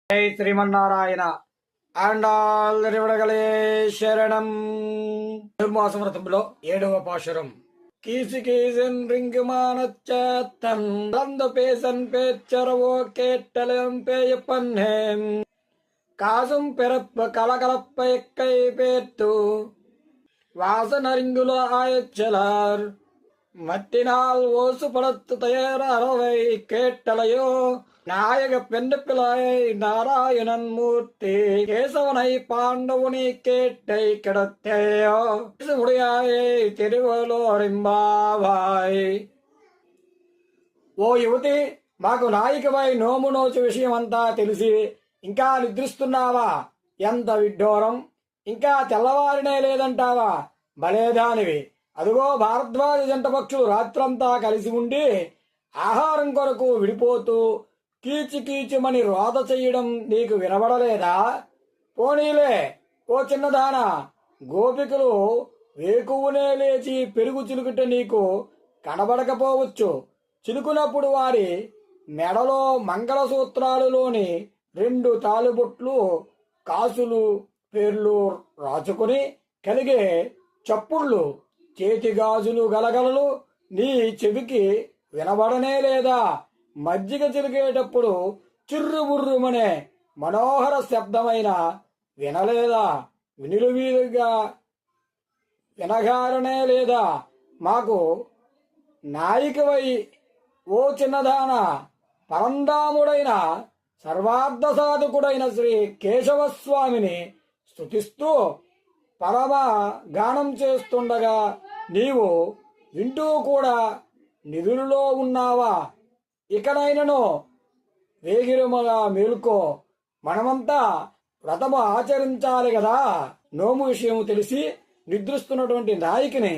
జై శ్రీమన్నారాయణ ఆండాళ్ళే శరణం. ధనుర్మాస వ్రతంలో 7వ పాశురం. కీసి కీసన్ రింగుమానచ్చన్ రందు పేసన్ పేచ్చరవో కేట్టలం పేయపన్నేం కాసుం పెరప్ప కలకలప్ప ఎక్కై పేర్తు వాసనరింగుల ఆయచ్చలార్ மத்தினால் ஓசு படத்து தயார அறவை கேட்டலையோ நாயக பெண்டு பிள்ளையை நாராயணன் மூர்த்தி கேசவனை பாண்டவுனி கேட்டை கிடத்தேயோ முடியாயை తిరువలోరింబావాయ్. ఓ యువతి, మాకు నాయికవై నోము నోచు విషయమంతా తెలిసి ఇంకా నిద్రిస్తున్నావా? ఎంత విడ్డూరం! ఇంకా తెల్లవారినే లేదంటావా? భలేదానివి. అదుగో భారద్వాజ జంట పక్షులు రాత్రంతా కలిసి ఉండి ఆహారం కొరకు విడిపోతూ కీచి కీచుమని రోద చెయ్యడం నీకు వినబడలేదా? పోనీలే ఓ చిన్నదానా, గోపికలు వేకువనే లేచి పెరుగు చిలుకుట నీకు కనబడకపోవచ్చు. చిలుకునప్పుడు వారి మెడలో మంగళసూత్రాలులోని 2 తాలుబొట్లు కాసులు పేర్లు రాచుకుని కలిగే చప్పుళ్ళు చేతి గాజులు గలగలలు నీ చెవికి వినబడనే లేదా? మజ్జిగ చిలికేటప్పుడు చిర్రుబుర్రుమనే మనోహర శబ్దమైన వినలేదా? వినులువీలుగా వినగారనే లేదా? మాకు నాయికవై ఓ చిన్నదాన పరంధాముడైన సర్వార్థ సాధకుడైన శ్రీ కేశవస్వామిని స్తుతిస్తూ పరమ గానం చేస్తుండగా నీవు వింటూ కూడా నిధులలో ఉన్నావా? ఇకనైనను వేగిరముగా మేలుకో. మనమంతా వ్రతము ఆచరించాలి కదా. నోము విషయం తెలిసి నిద్రిస్తున్నటువంటి నాయకుని